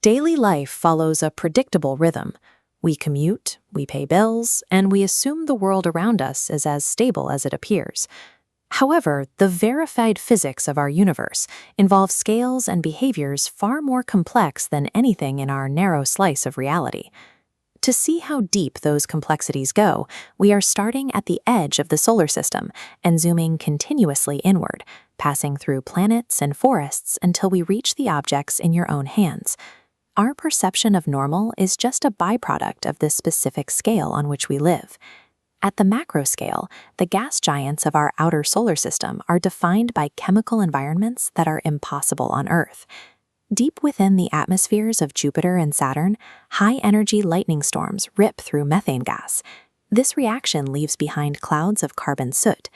Daily life follows a predictable rhythm. We commute, we pay bills, and we assume the world around us is as stable as it appears. However, the verified physics of our universe involve scales and behaviors far more complex than anything in our narrow slice of reality. To see how deep those complexities go, we are starting at the edge of the solar system and zooming continuously inward, passing through planets and forests until we reach the objects in your own hands. Our perception of normal is just a byproduct of this specific scale on which we live. At the macro scale, the gas giants of our outer solar system are defined by chemical environments that are impossible on Earth. Deep within the atmospheres of Jupiter and Saturn, high-energy lightning storms rip through methane gas. This reaction leaves behind clouds of carbon soot.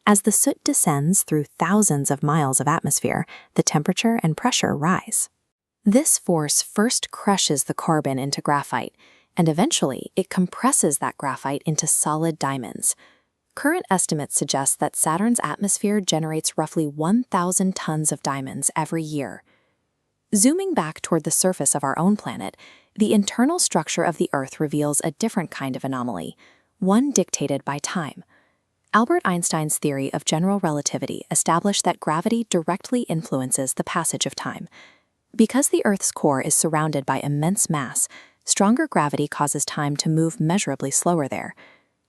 As the soot descends through thousands of miles of atmosphere, the temperature and pressure rise. This force first crushes the carbon into graphite, and eventually it compresses that graphite into solid diamonds. Current estimates suggest that Saturn's atmosphere generates roughly 1,000 tons of diamonds every year. Zooming back toward the surface of our own planet, the internal structure of the Earth reveals a different kind of anomaly, one dictated by time. Albert Einstein's theory of general relativity established that gravity directly influences the passage of time. Because the Earth's core is surrounded by immense mass, stronger gravity causes time to move measurably slower there.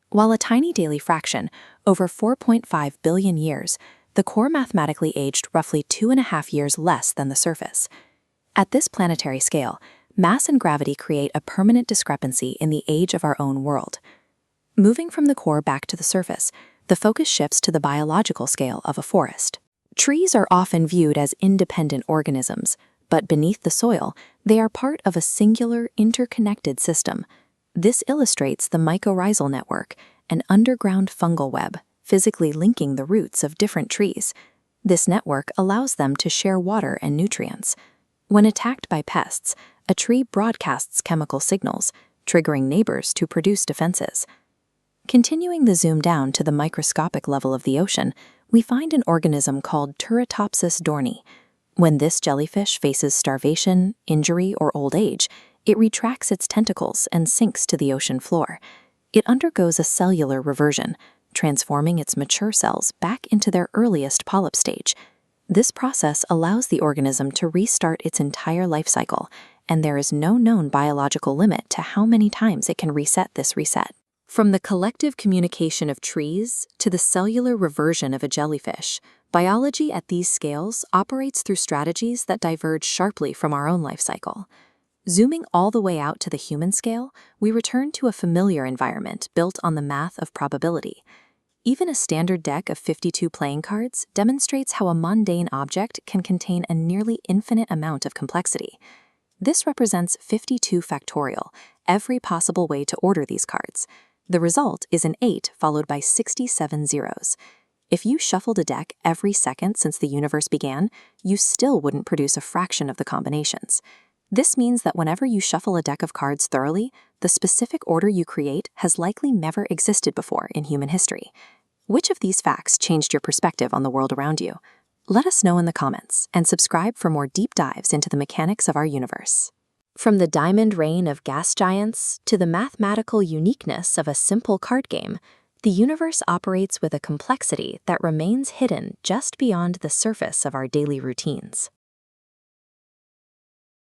While a tiny daily fraction, over 4.5 billion years, the core mathematically aged roughly 2.5 years less than the surface. At this planetary scale, mass and gravity create a permanent discrepancy in the age of our own world. Moving from the core back to the surface, the focus shifts to the biological scale of a forest. Trees are often viewed as independent organisms, but beneath the soil, they are part of a singular, interconnected system. This illustrates the mycorrhizal network, an underground fungal web, physically linking the roots of different trees. This network allows them to share water and nutrients. When attacked by pests, a tree broadcasts chemical signals, triggering neighbors to produce defenses. Continuing the zoom down to the microscopic level of the ocean, we find an organism called Turritopsis dohrnii. When this jellyfish faces starvation, injury, or old age, it retracts its tentacles and sinks to the ocean floor. It undergoes a cellular reversion, transforming its mature cells back into their earliest polyp stage. This process allows the organism to restart its entire life cycle, and there is no known biological limit to how many times it can reset this reset. From the collective communication of trees to the cellular reversion of a jellyfish, biology at these scales operates through strategies that diverge sharply from our own life cycle. Zooming all the way out to the human scale, we return to a familiar environment built on the math of probability. Even a standard deck of 52 playing cards demonstrates how a mundane object can contain a nearly infinite amount of complexity. This represents 52 factorial, every possible way to order these cards. The result is an 8 followed by 67 zeros. If you shuffled a deck every second since the universe began, you still wouldn't produce a fraction of the combinations. This means that whenever you shuffle a deck of cards thoroughly, the specific order you create has likely never existed before in human history. Which of these facts changed your perspective on the world around you? Let us know in the comments, and subscribe for more deep dives into the mechanics of our universe. From the diamond rain of gas giants to the mathematical uniqueness of a simple card game, the universe operates with a complexity that remains hidden just beyond the surface of our daily routines.